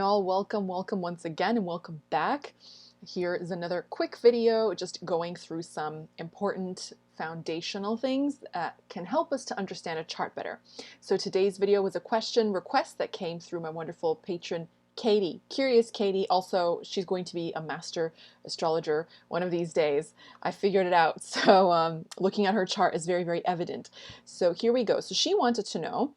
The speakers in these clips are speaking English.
All welcome once again and welcome back. Here is another quick video just going through some important foundational things that can help us to understand a chart better. So today's video was a question request that came through my wonderful patron Katie. Curious Katie. Also, she's going to be a master astrologer one of these days. I figured it out. So looking at her chart is very evident. So here we go. So she wanted to know,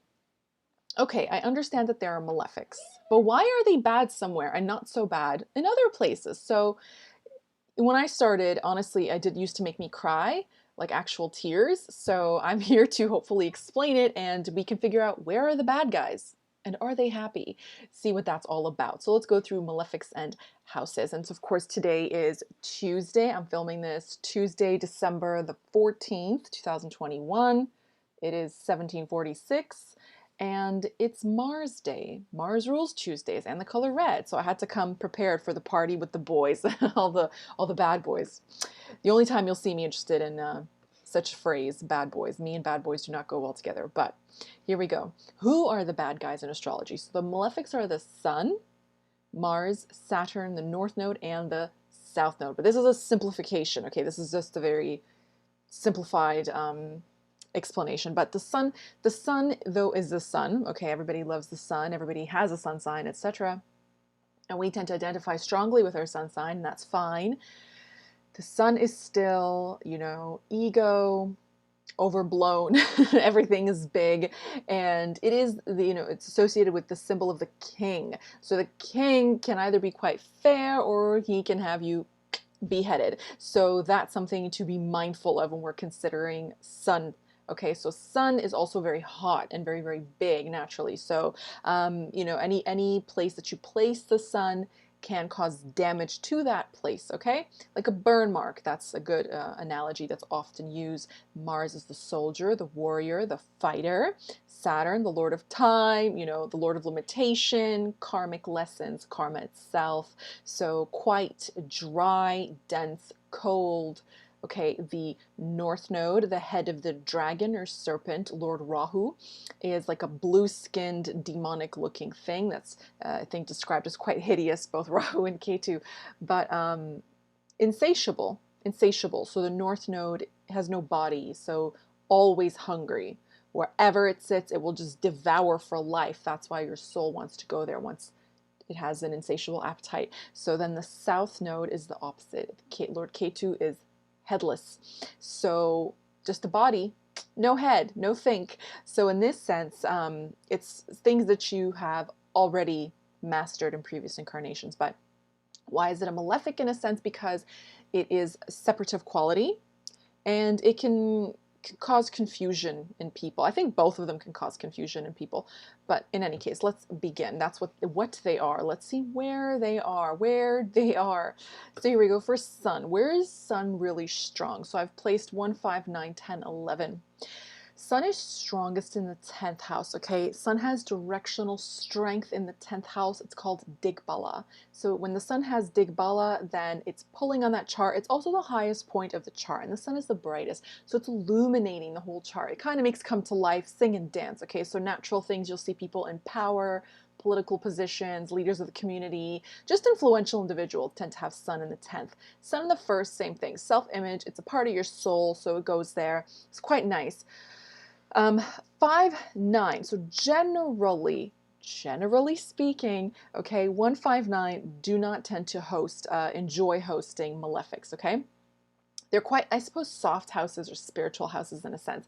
okay, I understand that there are malefics, but why are they bad somewhere and not so bad in other places? So when I started, honestly, I did used to make me cry, like actual tears. So I'm here to hopefully explain it and we can figure out where are the bad guys and are they happy? See what that's all about. So let's go through Malefics and Houses. And so of course today is Tuesday. I'm filming this Tuesday, December the 14th, 2021. It is 1746. And it's Mars Day. Mars rules Tuesdays and the color red. So I had to come prepared for the party with the boys, all the bad boys. The only time you'll see me interested in such a phrase, bad boys. Me and bad boys do not go well together. But here we go. Who are the bad guys in astrology? So the malefics are the Sun, Mars, Saturn, the North Node, and the South Node. But this is a simplification. Okay, this is just a very simplified explanation. But the sun though is the sun. Okay, everybody loves the sun, everybody has a sun sign, etc., and we tend to identify strongly with our sun sign, and that's fine. The sun is still, you know, ego, overblown. Everything is big, and it is the, you know, it's associated with the symbol of the king. So the king can either be quite fair or he can have you beheaded. So that's something to be mindful of when we're considering sun. Okay, so sun is also very hot and very big naturally. So, you know, any place that you place the sun can cause damage to that place, okay? Like a burn mark, that's a good analogy that's often used. Mars is the soldier, the warrior, the fighter. Saturn, the lord of time, you know, the lord of limitation, karmic lessons, karma itself. So quite dry, dense, cold. Okay, the North Node, the head of the dragon or serpent, Lord Rahu, is like a blue-skinned, demonic-looking thing that's, I think, described as quite hideous, both Rahu and Ketu, but insatiable. So the North Node has no body, so always hungry. Wherever it sits, it will just devour for life. That's why your soul wants to go there once it has an insatiable appetite. So then the South Node is the opposite. Lord Ketu is headless. So just a body, no head, no think. So in this sense, it's things that you have already mastered in previous incarnations. But why is it a malefic in a sense? Because it is separative quality and it can cause confusion in people. I think both of them can cause confusion in people. But in any case, let's begin. That's what they are. Let's see where they are. So here we go. For Sun, where is Sun really strong? So I've placed 1, 5, 9, 10, 11. Sun is strongest in the 10th house, okay? Sun has directional strength in the 10th house. It's called Digbala. So when the Sun has Digbala, then it's pulling on that chart. It's also the highest point of the chart, and the Sun is the brightest. So it's illuminating the whole chart. It kind of makes come to life, sing and dance, okay? So natural things, you'll see people in power, political positions, leaders of the community, just influential individuals tend to have Sun in the 10th. Sun in the 1st, same thing. Self-image, it's a part of your soul, so it goes there. It's quite nice. 5, 9. So generally speaking, okay, 1, 5, 9 do not tend to enjoy hosting malefics, okay? They're quite, I suppose, soft houses or spiritual houses in a sense.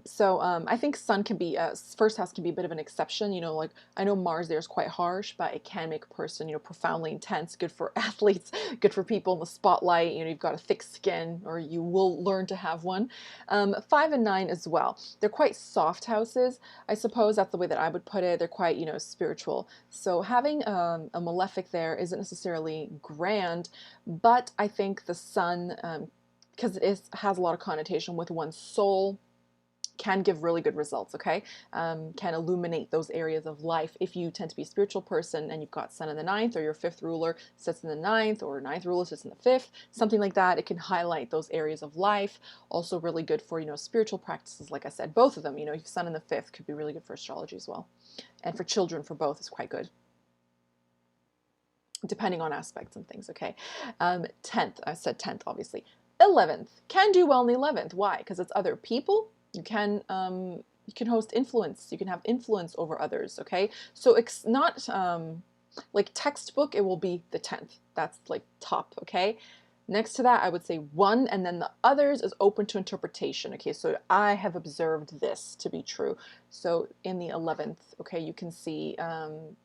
So I think Sun can be, 1st house can be a bit of an exception. You know, like I know Mars there is quite harsh, but it can make a person, you know, profoundly intense, good for athletes, good for people in the spotlight. You know, you've got a thick skin or you will learn to have one. 5 and 9 as well. They're quite soft houses. I suppose that's the way that I would put it. They're quite, you know, spiritual. So having a malefic there isn't necessarily grand, but I think the Sun, because it has a lot of connotation with one's soul, can give really good results, okay? Can illuminate those areas of life. If you tend to be a spiritual person and you've got Sun in the 9th, or your 5th ruler sits in the 9th, or 9th ruler sits in the 5th, something like that, it can highlight those areas of life. Also really good for, you know, spiritual practices, like I said, both of them. You know, Sun in the 5th could be really good for astrology as well. And for children, for both, is quite good. depending on aspects and things, okay? 10th, I said 10th, obviously. 11th, can do well in the 11th. Why? Because it's other people. You can host influence. You can have influence over others, okay? So it's not like textbook, it will be the 10th. That's like top, okay? Next to that, I would say 1, and then the others is open to interpretation. Okay, so I have observed this to be true. So in the 11th, okay, you can see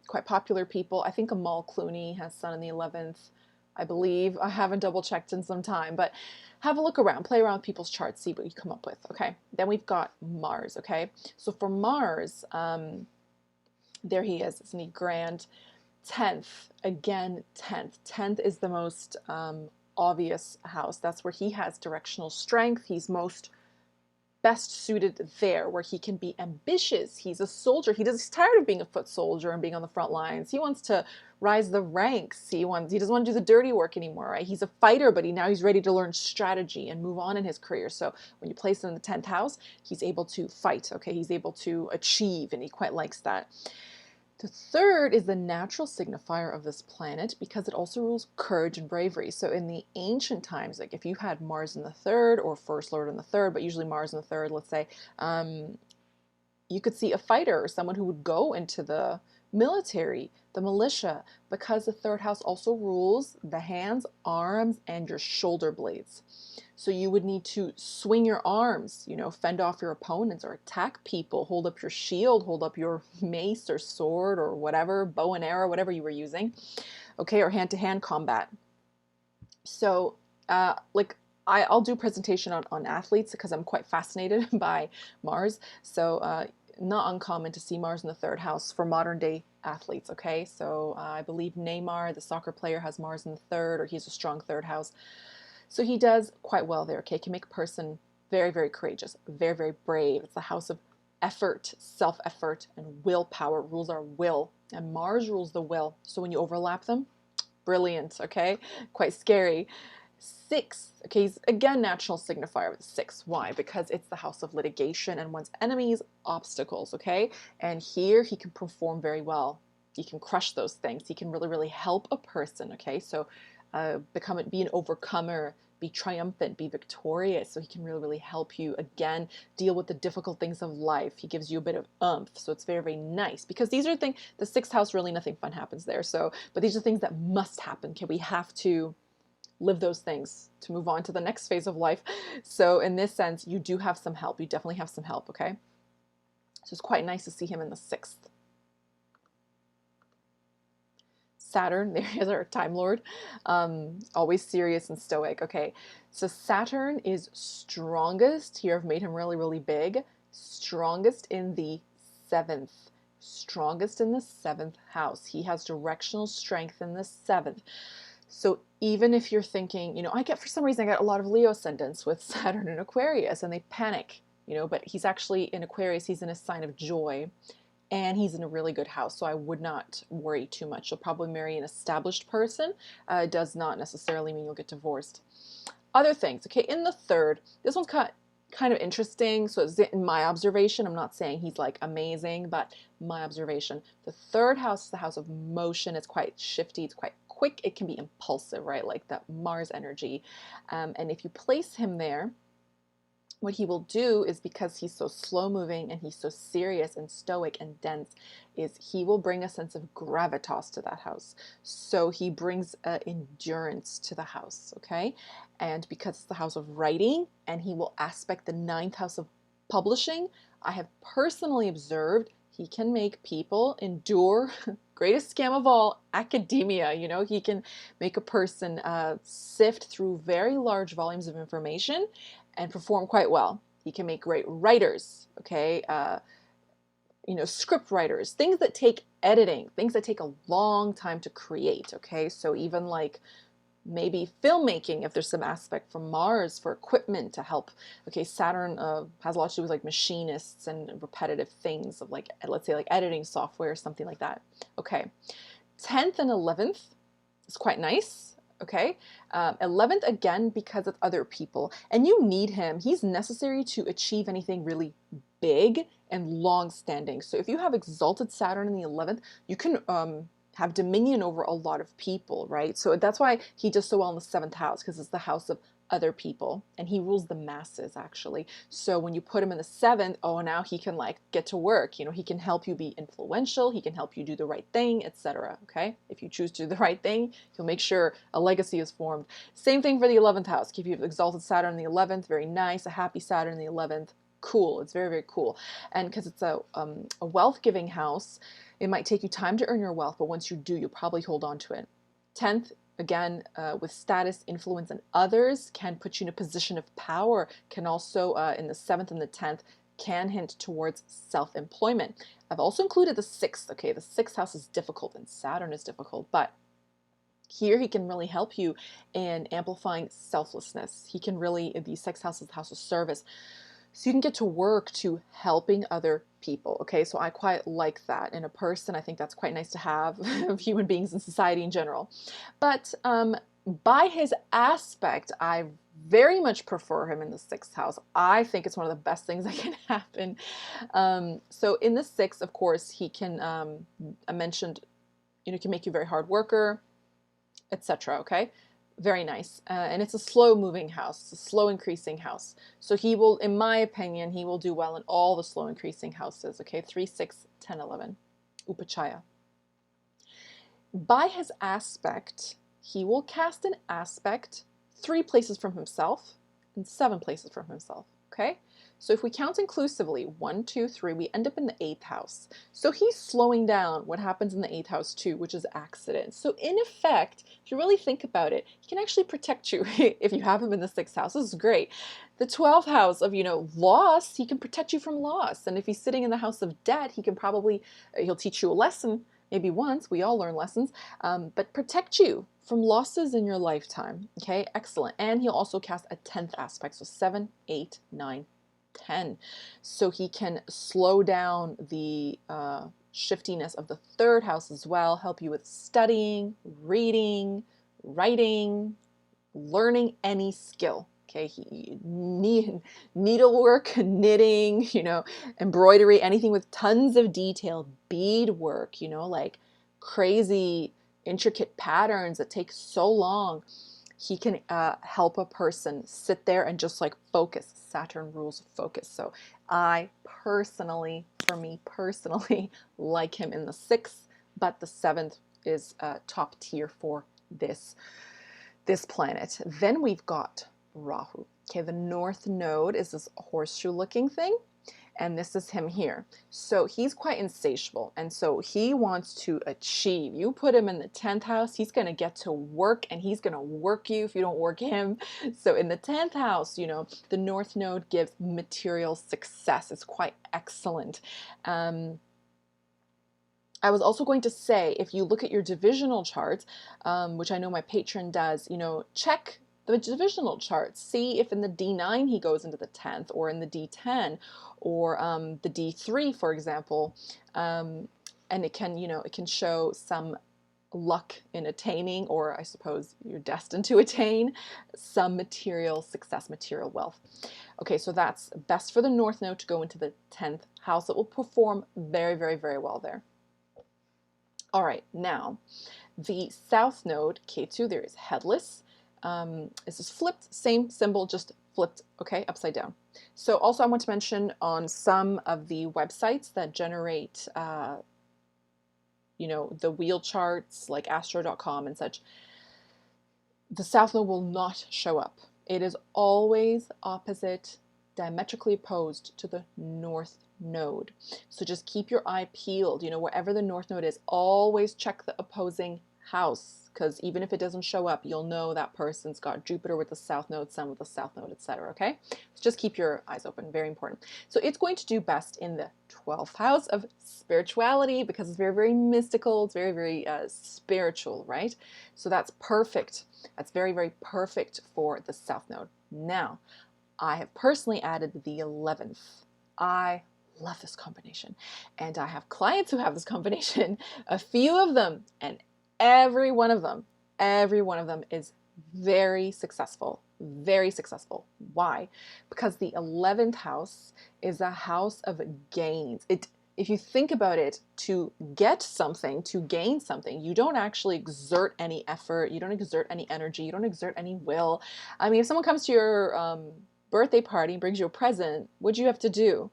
quite popular people. I think Amal Clooney has Sun in the 11th, I believe. I haven't double checked in some time, but have a look around, play around with people's charts, see what you come up with, okay? Then we've got Mars, okay? So for Mars, there he is, isn't he grand? 10th, again, 10th. 10th is the most obvious house. That's where he has directional strength. He's most best suited there, where he can be ambitious. He's a soldier. He's tired of being a foot soldier and being on the front lines. He wants to rise the ranks. He doesn't want to do the dirty work anymore, right? He's a fighter, but now he's ready to learn strategy and move on in his career. So when you place him in the 10th house, he's able to fight, okay? He's able to achieve, and he quite likes that. The third is the natural signifier of this planet because it also rules courage and bravery. So in the ancient times, like if you had Mars in the third or First Lord in the third, but usually Mars in the third, let's say, you could see a fighter or someone who would go into the military, the militia, because the third house also rules the hands, arms, and your shoulder blades. So you would need to swing your arms, you know, fend off your opponents or attack people, hold up your shield, hold up your mace or sword or whatever, bow and arrow, whatever you were using, okay, or hand-to-hand combat. So I'll do a presentation on athletes because I'm quite fascinated by Mars. So not uncommon to see Mars in the third house for modern day athletes, okay? So I believe Neymar, the soccer player, has Mars in the third, or he has a strong third house. So he does quite well there, okay? Can make a person very, very courageous, very, very brave. It's the house of effort, self-effort, and willpower. Rules our will, and Mars rules the will. So when you overlap them, brilliant, okay? Quite scary. 6, okay, he's again natural signifier with 6. Why? Because it's the house of litigation and one's enemies, obstacles, okay? And here he can perform very well. He can crush those things. He can really, really help a person, okay? So be an overcomer, be triumphant, be victorious. So he can really, really help you, again, deal with the difficult things of life. He gives you a bit of oomph. So it's very, very nice because these are things, the 6th house, really nothing fun happens there. So, but these are things that must happen. Okay, we have to live those things to move on to the next phase of life. So in this sense, you do have some help. You definitely have some help, okay? So it's quite nice to see him in the 6th. Saturn, there is our Time Lord, always serious and stoic. Okay, so Saturn is strongest. Here I've made him really, really big. Strongest in the 7th. Strongest in the 7th house. He has directional strength in the 7th. So even if you're thinking, you know, for some reason I get a lot of Leo ascendants with Saturn in Aquarius and they panic, you know, but he's actually in Aquarius, he's in a sign of joy. And he's in a really good house, so I would not worry too much. You'll probably marry an established person. Does not necessarily mean you'll get divorced. Other things, okay, in the 3rd, this one's kind of interesting. So it's in my observation, I'm not saying he's like amazing, but my observation, the 3rd house is the house of motion. It's quite shifty, it's quite quick, it can be impulsive, right? Like that Mars energy. And if you place him there, what he will do is, because he's so slow moving and he's so serious and stoic and dense, is he will bring a sense of gravitas to that house. So he brings endurance to the house, okay? And because it's the house of writing and he will aspect the 9th house of publishing, I have personally observed he can make people endure greatest scam of all, academia. You know, he can make a person sift through very large volumes of information and perform quite well. He can make great writers, okay? You know, script writers, things that take editing, things that take a long time to create, okay? So even like maybe filmmaking, if there's some aspect from Mars for equipment to help. Okay, Saturn has a lot to do with like machinists and repetitive things of like, let's say like editing software or something like that. Okay, 10th and 11th is quite nice. Okay, 11th again because of other people, and you need him. He's necessary to achieve anything really big and long-standing. So if you have exalted Saturn in the 11th, you can have dominion over a lot of people, right? So that's why he does so well in the 7th house, because it's the house of other people, and he rules the masses actually. So when you put him in the 7th, oh, now he can like get to work, you know, he can help you be influential, he can help you do the right thing, etc. Okay, if you choose to do the right thing, he'll make sure a legacy is formed. Same thing for the 11th house. If you have exalted Saturn in the 11th, very nice. A happy Saturn in the 11th, cool. It's very, very cool. And because it's a wealth giving house, it might take you time to earn your wealth, but once you do, you'll probably hold on to it. 10th, again, with status, influence, and others, can put you in a position of power, can also, in the 7th and the 10th, can hint towards self-employment. I've also included the 6th. Okay, the 6th house is difficult and Saturn is difficult, but here he can really help you in amplifying selflessness. He can really, the 6th house is the house of service. So you can get to work to helping other people. Okay, so I quite like that in a person. I think that's quite nice to have of human beings in society in general. But by his aspect, I very much prefer him in the 6th house. I think it's one of the best things that can happen. So in the 6th, of course, he can, I mentioned, you know, can make you a very hard worker, etc. Okay, very nice. And it's a slow moving house, it's a slow increasing house. So he will, in my opinion, he will do well in all the slow increasing houses. Okay, 3, 6, 10, 11, Upachaya. By his aspect, he will cast an aspect 3 places from himself and 7 places from himself. Okay, so if we count inclusively 1, 2, 3, we end up in the 8th house. So he's slowing down what happens in the 8th house too, which is accidents. So in effect, if you really think about it, he can actually protect you if you have him in the 6th house. This is great. The 12th house of, you know, loss, he can protect you from loss. And if he's sitting in the house of debt, he can probably, he'll teach you a lesson, maybe once, we all learn lessons, but protect you from losses in your lifetime. Okay, excellent. And he'll also cast a 10th aspect, so 7, 8, 9, 10. So he can slow down the shiftiness of the 3rd house as well, help you with studying, reading, writing, learning any skill. Okay, needlework, knitting, you know, embroidery, anything with tons of detail, beadwork, you know, like crazy intricate patterns that take so long. He can help a person sit there and just like focus. Saturn rules focus. So I personally, for me personally, like him in the 6th, but the 7th is top tier for this planet. Then we've got Rahu. Okay, the North Node is this horseshoe looking thing, and this is him here. So he's quite insatiable, and so he wants to achieve. You put him in the 10th house, he's going to get to work, and he's going to work you if you don't work him. So in the 10th house, you know, the North Node gives material success. It's quite excellent. I was also going to say, if you look at your divisional charts, which I know my patron does, you know, check the divisional charts. See if in the D9 he goes into the 10th, or in the D10, or the D3, for example. And it can, you know, it can show some luck in attaining, or I suppose you're destined to attain some material success, material wealth. Okay, so that's best for the North Node to go into the 10th house. It will perform very, very, very well there. All right, now the South Node, K2, there is headless. This is flipped, same symbol, just flipped, okay, upside down. So also I want to mention on some of the websites that generate, you know, the wheel charts like astro.com and such, the South Node will not show up. It is always opposite, diametrically opposed to the North Node. So just keep your eye peeled, you know, wherever the North Node is, always check the opposing house, because even if it doesn't show up, you'll know that person's got Jupiter with the South Node, Sun with the South Node, etc. Okay, so just keep your eyes open, very important. So it's going to do best in the 12th house of spirituality, because it's very, very mystical, it's very, very spiritual, right? So that's perfect. That's very, very perfect for the South Node. Now, I have personally added the 11th. I love this combination, and I have clients who have this combination, a few of them, and every one of them is very successful, very successful. Why? Because the 11th house is a house of gains. It if you think about it, to get something, to gain something, you don't actually exert any effort, you don't exert any energy, you don't exert any will. I mean, if someone comes to your birthday party and brings you a present, what'd you have to do?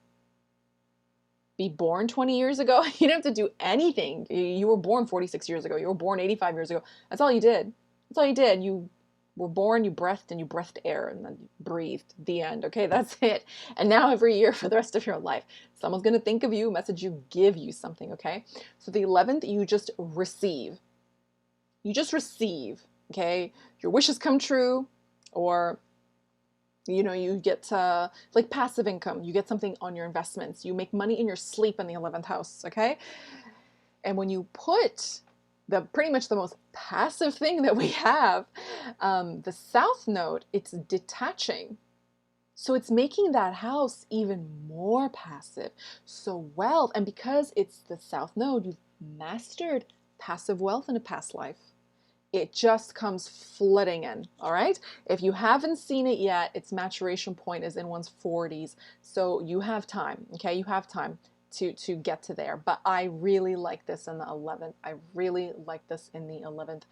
Be born 20 years ago? You didn't have to do anything. You were born 46 years ago. You were born 85 years ago. That's all you did. That's all you did. You were born, you breathed, and you breathed air, and then you breathed. The end. Okay, that's it. And now every year for the rest of your life, someone's going to think of you, message you, give you something, okay? So the 11th, you just receive. You just receive, okay? Your wishes come true, or you get like passive income. You get something on your investments. You make money in your sleep in the 11th house, okay? And when you put pretty much the most passive thing that we have, the south node, it's detaching. So it's making that house even more passive. So wealth, and because it's the south node, you've mastered passive wealth in a past life. It just comes flooding in, all right? If you haven't seen it yet, its maturation point is in one's 40s. So you have time, okay? You have time to get to there. But I really like this in the 11th. I really like this in the 11th.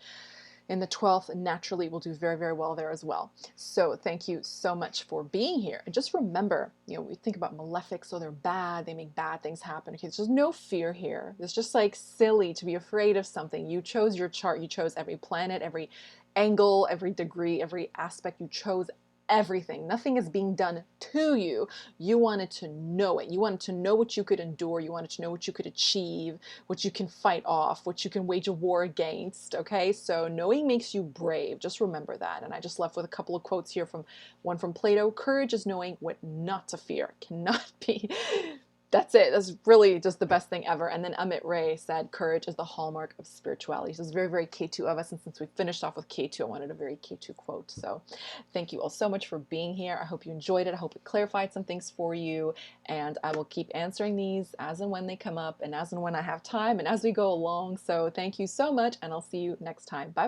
In the 12th, naturally, we'll do very, very well there as well. So thank you so much for being here. And just remember, we think about malefics, so they're bad, they make bad things happen. Okay, there's just no fear here. It's just like silly to be afraid of something. You chose your chart, you chose every planet, every angle, every degree, every aspect. You chose everything. Nothing is being done to you. You wanted to know it. You wanted to know what you could endure. You wanted to know what you could achieve, what you can fight off, what you can wage a war against. Okay, so knowing makes you brave. Just remember that. And I just left with a couple of quotes here, one from Plato. Courage is knowing what not to fear. Cannot be. That's it. That's really just the best thing ever. And then Amit Ray said, courage is the hallmark of spirituality. So it's very, very K2 of us. And since we finished off with K2, I wanted a very K2 quote. So thank you all so much for being here. I hope you enjoyed it. I hope it clarified some things for you. And I will keep answering these as and when they come up and as and when I have time and as we go along. So thank you so much. And I'll see you next time. Bye.